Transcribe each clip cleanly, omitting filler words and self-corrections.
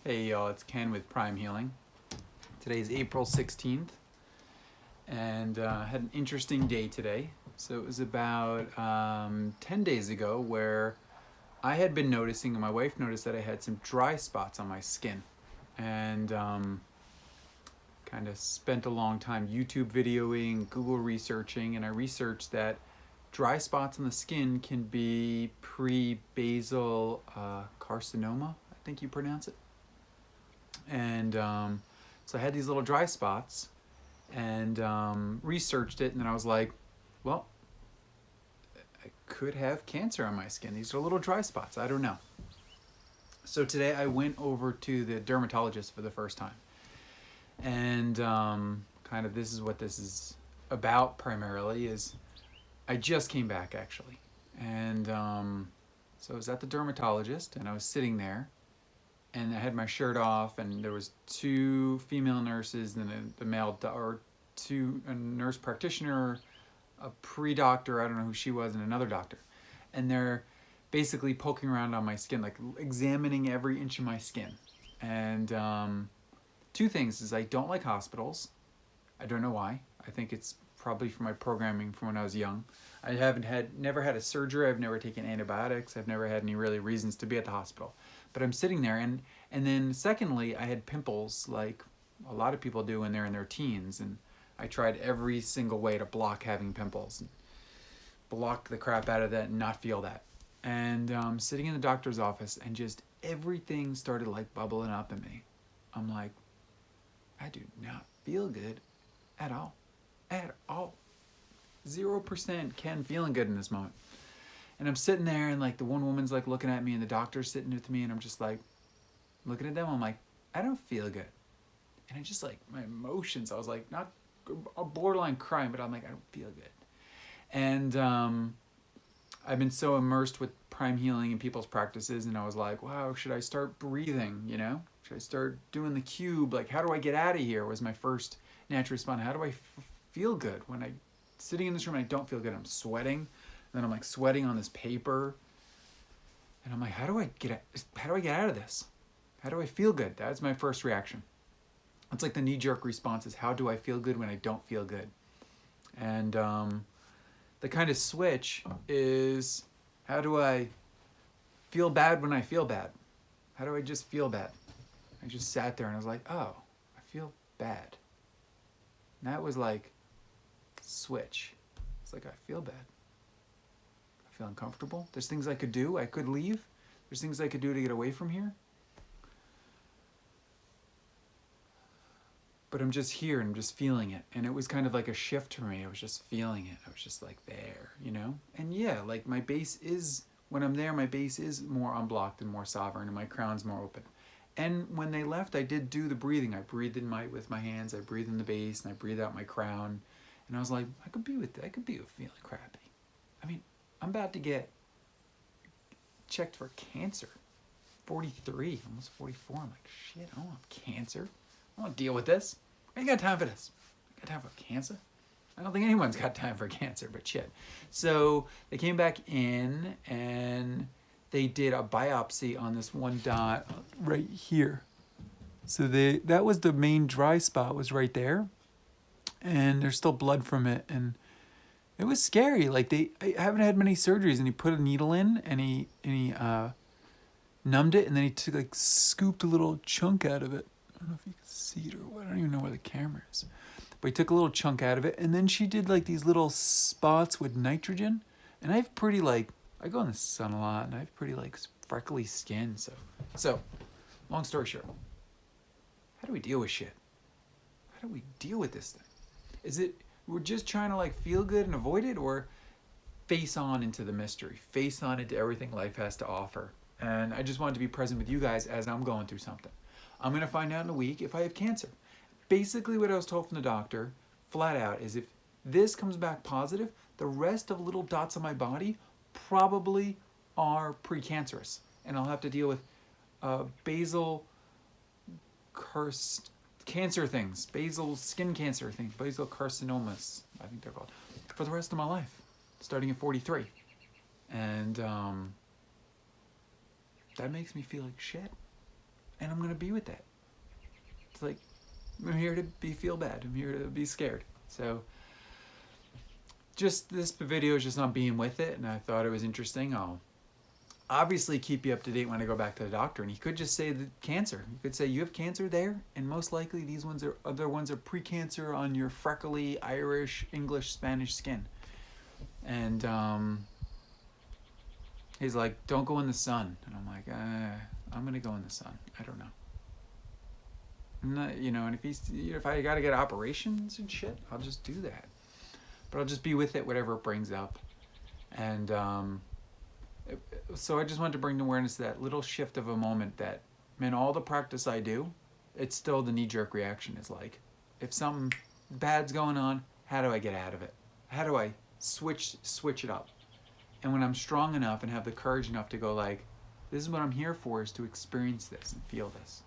Hey y'all, it's Ken with Prime Healing. Today is April 16th and had an interesting day today. So it was about 10 days ago where I had been noticing, and my wife noticed that I had some dry spots on my skin. And kind of spent a long time YouTube videoing, Google researching, and I researched that dry spots on the skin can be pre-basal carcinoma, I think you pronounce it. And so I had these little dry spots and researched it, and then I was like, well, I could have cancer on my skin. These are little dry spots. I don't know. So today I went over to the dermatologist for the first time. And kind of this is what this is about primarily is I just came back actually. And so I was at the dermatologist and I was sitting there and I had my shirt off, and there was two female nurses and the male or a nurse practitioner, a pre-doctor, I don't know who she was, and another doctor, and they're basically poking around on my skin, like examining every inch of my skin. And two things is I don't like hospitals. I don't know why. I think it's probably from my programming from when I was young. I never had a surgery. I've never taken antibiotics. I've never had any really reasons to be at the hospital. But I'm sitting there, and then secondly, I had pimples like a lot of people do when they're in their teens, and I tried every single way to block having pimples, and block the crap out of that, and not feel that. And sitting in the doctor's office, and just everything started like bubbling up in me. I'm like, I do not feel good at all. At all. 0% Ken feeling good in this moment. And I'm sitting there, and like the one woman's like looking at me, and the doctor's sitting with me, and I'm just like looking at them. I'm like, I don't feel good. And I just like my emotions, I was like, not a borderline crying, but I'm like, I don't feel good. And I've been so immersed with Prime Healing and people's practices, and I was like, wow, should I start breathing? Should I start doing the cube? Like, how do I get out of here? Was my first natural response. How do I feel good when I sitting in this room and I don't feel good? I'm sweating, and then I'm like sweating on this paper, and I'm like, how do I get out of this? How do I feel good? That's my first reaction. It's like the knee-jerk response is, how do I feel good when I don't feel good? And the kind of switch is, how do I feel bad when I feel bad? How do I just feel bad? I just sat there and I was like, oh, I feel bad. And that was like, switch. It's like, I feel bad. I feel uncomfortable. There's things I could do. I could leave. There's things I could do to get away from here. But I'm just here and I'm just feeling it. And it was kind of like a shift for me. I was just feeling it. I was just like there. And yeah, like my base is, when I'm there, my base is more unblocked and more sovereign, and my crown's more open. And when they left, I did do the breathing. I breathed in with my hands, I breathed in the base, and I breathed out my crown. And I was like, I could be with feeling crappy. I mean, I'm about to get checked for cancer. 43, almost 44. I'm like, shit, I don't want cancer. I don't want to deal with this. I ain't got time for this. I got time for cancer. I don't think anyone's got time for cancer, but shit. So they came back in and they did a biopsy on this one dot right here. So that was the main dry spot, was right there, and there's still blood from it, and it was scary. Like I haven't had many surgeries, and he put a needle in, and he numbed it, and then he took scooped a little chunk out of it. I don't know if you can see it or what. I don't even know where the camera is. But he took a little chunk out of it, and then she did like these little spots with nitrogen. And I have pretty I go in the sun a lot, and I have pretty freckly skin. So long story short, how do we deal with shit? How do we deal with this thing? Is it we're just trying to feel good and avoid it, or face on into the mystery, face on into everything life has to offer? And I just wanted to be present with you guys as I'm going through something. I'm going to find out in a week if I have cancer. Basically, what I was told from the doctor, flat out, is if this comes back positive, the rest of little dots on my body probably are precancerous. And I'll have to deal with basal cancer things, basal skin cancer things, basal carcinomas, I think they're called, for the rest of my life, starting at 43. And that makes me feel like shit. and I'm gonna be with that. It's like, I'm here to feel bad. I'm here to be scared. So just this video is just not being with it, and I thought it was interesting. I'll obviously keep you up to date when I go back to the doctor, and he could just say the cancer. He could say you have cancer there, and most likely these other ones are pre-cancer on your freckly Irish, English, Spanish skin. And he's like, don't go in the sun. And I'm like, I'm gonna go in the sun. I don't know. I'm not, and if I gotta get operations and shit, I'll just do that. But I'll just be with it, whatever it brings up. And so I just wanted to bring awareness to that little shift of a moment that, man, all the practice I do, it's still the knee-jerk reaction is like, if something bad's going on, how do I get out of it? How do I switch it up? And when I'm strong enough and have the courage enough to go like, this is what I'm here for, is to experience this and feel this.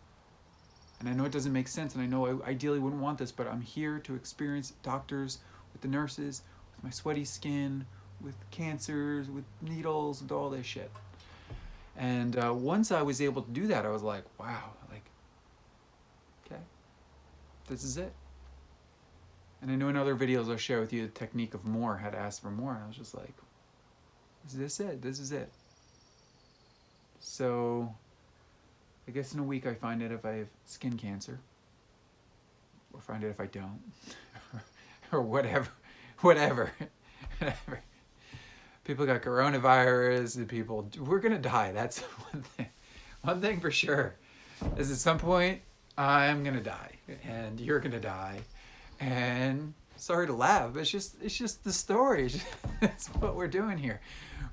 And I know it doesn't make sense, and I know I ideally wouldn't want this, but I'm here to experience doctors, with the nurses, with my sweaty skin, with cancers, with needles, with all this shit. And once I was able to do that, I was like, wow, like, okay, this is it. And I know in other videos I'll share with you the technique of more, how to ask for more. And I was just like, is this it? This is it. So I guess in a week I find out if I have skin cancer, or find out if I don't, or whatever. People got coronavirus, and people, we're gonna die. That's one thing. One thing for sure is at some point I'm gonna die, and you're gonna die. And sorry to laugh, it's just the story. That's what we're doing here.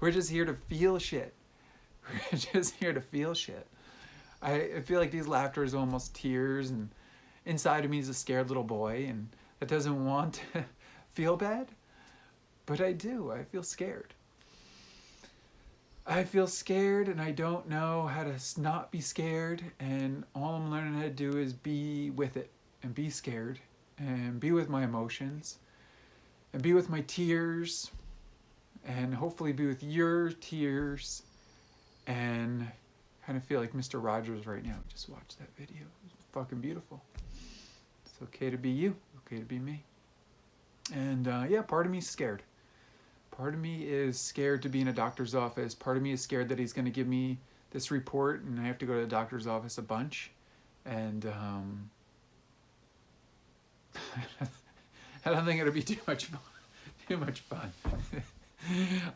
We're just here to feel shit. We're just here to feel shit. I feel like these laughter is almost tears, and inside of me is a scared little boy, and that doesn't want to feel bad, but I do. I feel scared. I feel scared, and I don't know how to not be scared, and all I'm learning how to do is be with it, and be scared, and be with my emotions, and be with my tears, and hopefully be with your tears, and kind of feel like Mr. Rogers right now. Just watch that video. It's fucking beautiful. It's okay to be you. Okay to be me. And yeah, part of me is scared. Part of me is scared to be in a doctor's office. Part of me is scared that he's going to give me this report and I have to go to the doctor's office a bunch. And I don't think it'll be too much fun.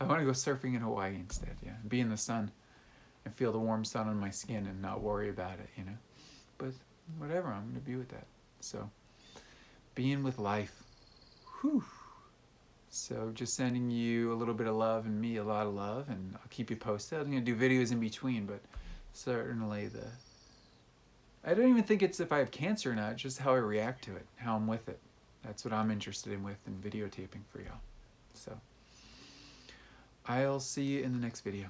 I want to go surfing in Hawaii instead, yeah. Be in the sun and feel the warm sun on my skin and not worry about it, But whatever, I'm going to be with that. So, being with life. Whew. So just sending you a little bit of love and me a lot of love, and I'll keep you posted. I'm going to do videos in between, but certainly I don't even think it's if I have cancer or not, it's just how I react to it, how I'm with it. That's what I'm interested in videotaping for y'all. So I'll see you in the next video.